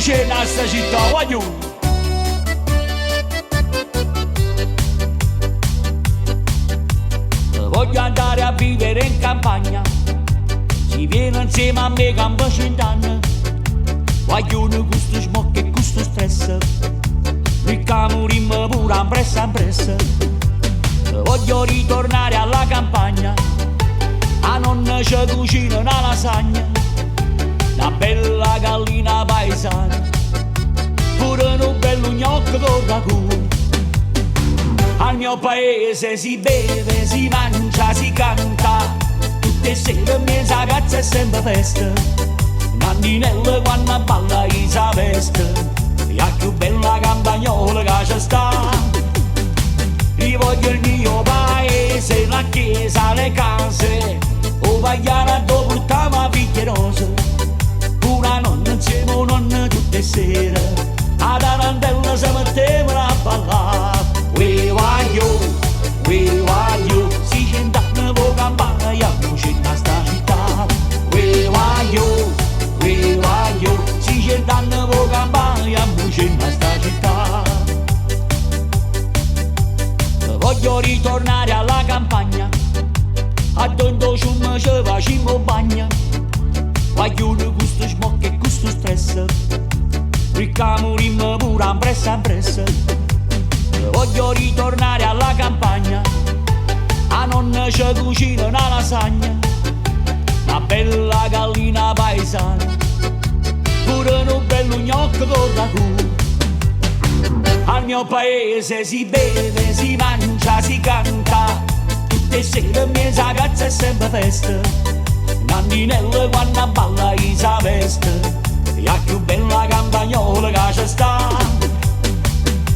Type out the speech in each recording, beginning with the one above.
luce in sta città, voglio. Voglio andare a vivere in campagna, si viene insieme a me campo 100 anni. Voglio questo smog e questo stress, ricca morimmo pure a pressa. Voglio ritornare alla campagna, a nonna ci cucina una lasagna, una bella gallina paesana, pure un bello gnocco con ragù. Al mio paese si beve, si mangia, si canta, tutte sere mia ragazza è sempre festa. Nandinella quando balla isa veste, la più bella campagnola che c'è sta. Io voglio il mio paese, la chiesa, le case, o vagliare dove portiamo a figlie rose. Una nonna insieme a nonna tutte sere, a tarantella si mettevano a ballare. We voglio, si cent'anni po' campagna, luce in sta città. We voglio, si cent'anni po' campagna, luce in sta città. Voglio ritornare alla campagna, a donde ci facciamo bagna. Voglio questo smog e questo stress, ricca morimmo pure a pressa. Voglio ritornare alla campagna, a nonna ci cucina una lasagna, una bella gallina paesana, pure un bello gnocco con ragù. Al mio paese si beve, si mangia, si canta, tutte sere mia ragazza è sempre festa. Nandinella quando balla isa veste, la più bella campagnola che c'è sta.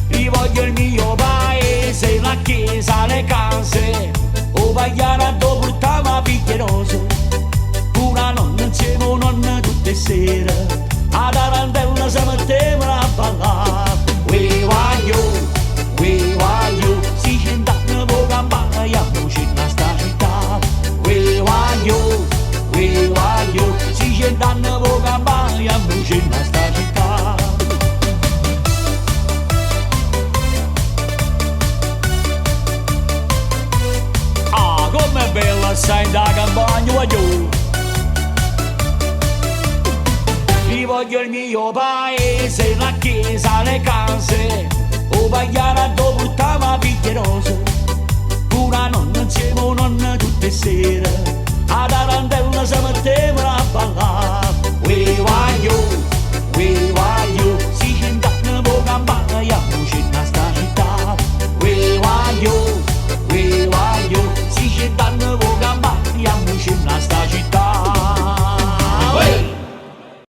Io voglio il mio paese, la chiesa, le case, o vagliare dove portiamo a figlie rose. Una nonna insieme a nonna tutte sere, a tarantella si mettevano a ballare. We voglio, si cent'anni po' campagna, luce in sta città. We voglio, si cent'anni po' campagna, luce in sta città. Ah, com'è bella stai da campagna, voglio. Io voglio il mio paese, la chiesa, le case, o vagliare dove portiamo a figlie rose. Una nonna insieme a nonna tutte sere, a